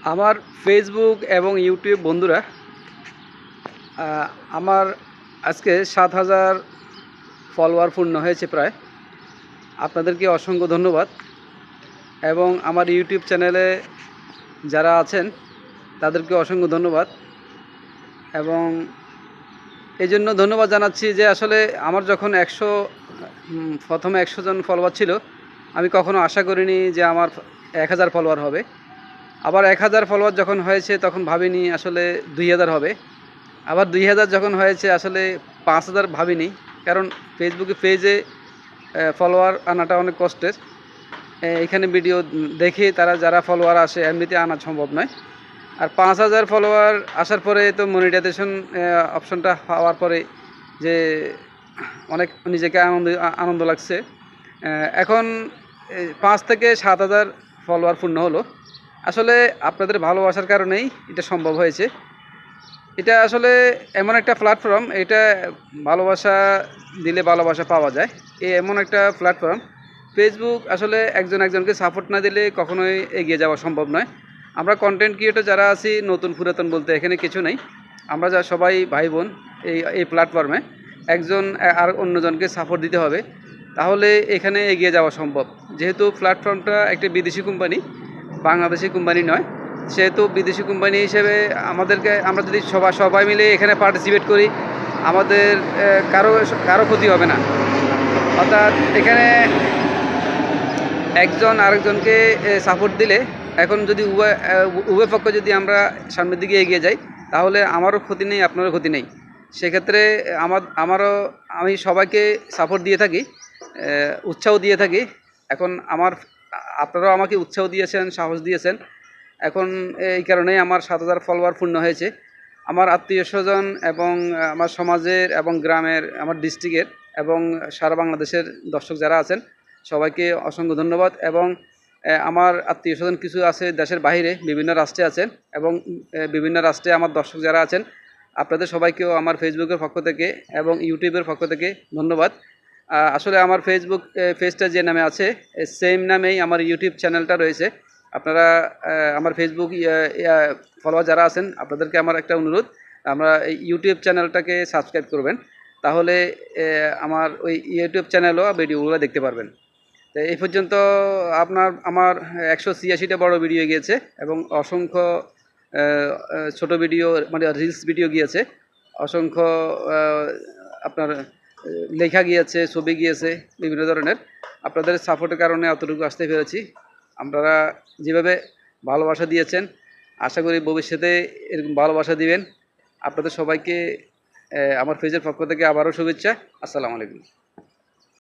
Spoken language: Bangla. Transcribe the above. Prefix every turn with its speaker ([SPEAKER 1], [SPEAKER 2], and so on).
[SPEAKER 1] আমার ফেসবুক এবং ইউটিউব বন্ধুরা, আমার আজকে 7,000 ফলোয়ার পূর্ণ হয়েছে প্রায়। আপনাদেরকে অসংখ্য ধন্যবাদ। এবং আমার ইউটিউব চ্যানেলে যারা আছেন তাদেরকে অসংখ্য ধন্যবাদ। এবং এই জন্য ধন্যবাদ জানাচ্ছি যে আসলে আমার যখন প্রথমে 100 জন ফলোয়ার ছিল, আমি কখনো আশা করিনি যে আমার 1000 ফলোয়ার হবে। আবার 1000 ফলোয়ার যখন হয়েছে তখন ভাবিনি আসলে 2000 হবে। আবার 2000 যখন হয়েছে আসলে 5000 ভাবিনি। কারণ ফেসবুকে পেজে ফলোয়ার আনাটা অনেক কষ্টের। এখানে ভিডিও দেখে যারা ফলোয়ার আসে এমনিতে আনা সম্ভব নয়। আর 5000 ফলোয়ার আসার পরে তো মনিটাইজেশন অপশনটা পাওয়ার পরে যে অনেক নিজেকে আনন্দ লাগছে। এখন 5 থেকে 7000 ফলোয়ার পূর্ণ হলো। আসলে আপনাদের ভালোবাসার কারণেই এটা সম্ভব হয়েছে। এটা আসলে এমন একটা প্ল্যাটফর্ম, এটা ভালোবাসা দিলে ভালোবাসা পাওয়া যায়। এমন একটা প্ল্যাটফর্ম। ফেসবুক আসলে একজনকে সাপোর্ট না দিলে কখনোই এগিয়ে যাওয়া সম্ভব নয়। আমরা কন্টেন্ট ক্রিয়েটর যারা আছি, নতুন পুরাতন বলতে এখানে কিছু নেই। আমরা যা সবাই ভাই বোন এই প্ল্যাটফর্মে। একজন আর অন্যজনকে সাপোর্ট দিতে হবে, তাহলে এখানে এগিয়ে যাওয়া সম্ভব। যেহেতু প্ল্যাটফর্মটা একটা বিদেশি কোম্পানি, বাংলাদেশি কোম্পানি নয়, সেহেতু বিদেশি কোম্পানি হিসেবে আমরা যদি সবাই মিলে এখানে পার্টিসিপেট করি, আমাদের কারো কারো ক্ষতি হবে না। অর্থাৎ এখানে একজন আরেকজনকে সাপোর্ট দিলে, এখন যদি উভয় পক্ষ যদি আমরা সামনের দিকে এগিয়ে যাই, তাহলে আমারও ক্ষতি নেই, আপনারও ক্ষতি নেই। সেক্ষেত্রে আমি সবাইকে সাপোর্ট দিয়ে থাকি, উৎসাহ দিয়ে থাকি। এখন আপনারাও আমাকে উৎসাহ দিয়েছেন, সাহস দিয়েছেন। এখন এই কারণেই আমার 7000 ফলোয়ার পূর্ণ হয়েছে। আমার আত্মীয়স্বজন এবং আমার সমাজের এবং গ্রামের, আমার ডিস্ট্রিক্টের এবং সারা বাংলাদেশের দর্শক যারা আছেন, সবাইকে অসংখ্য ধন্যবাদ। এবং আমার আত্মীয়স্বজন কিছু আছে দেশের বাইরে, বিভিন্ন রাষ্ট্রে আছেন, এবং বিভিন্ন রাষ্ট্রে আমার দর্শক যারা আছেন, আপনাদের সবাইকেও আমার ফেসবুকের পক্ষ থেকে এবং ইউটিউবের পক্ষ থেকে ধন্যবাদ। আসলে আমার ফেসবুক পেজটা যে নামে আছে, সেম নামেই আমার ইউটিউব চ্যানেলটা রয়েছে। আপনারা আমার ফেসবুক ফলোয়ার যারা আছেন, আপনাদেরকে আমার একটা অনুরোধ, আমরা এই ইউটিউব চ্যানেলটাকে সাবস্ক্রাইব করবেন। তাহলে আমার ওই ইউটিউব চ্যানেলও ভিডিওগুলো দেখতে পারবেন। তো এই পর্যন্ত আমার 186টা বড় ভিডিও গিয়েছে এবং অসংখ্য ছোট ভিডিও, মানে রিলস ভিডিও গিয়েছে। অসংখ্য আপনার লেখা গিয়েছে, ছবি গিয়েছে, বিভিন্ন ধরনের। আপনাদের সাপোর্টের কারণে অতটুকু আসতে পেরেছি। আপনারা যেভাবে ভালোবাসা দিয়েছেন, আশা করি ভবিষ্যতে এরকম ভালোবাসা দিবেন। আপনাদের সবাইকে আমার পেজের পক্ষ থেকে আবারও শুভেচ্ছা। আসসালামু আলাইকুম।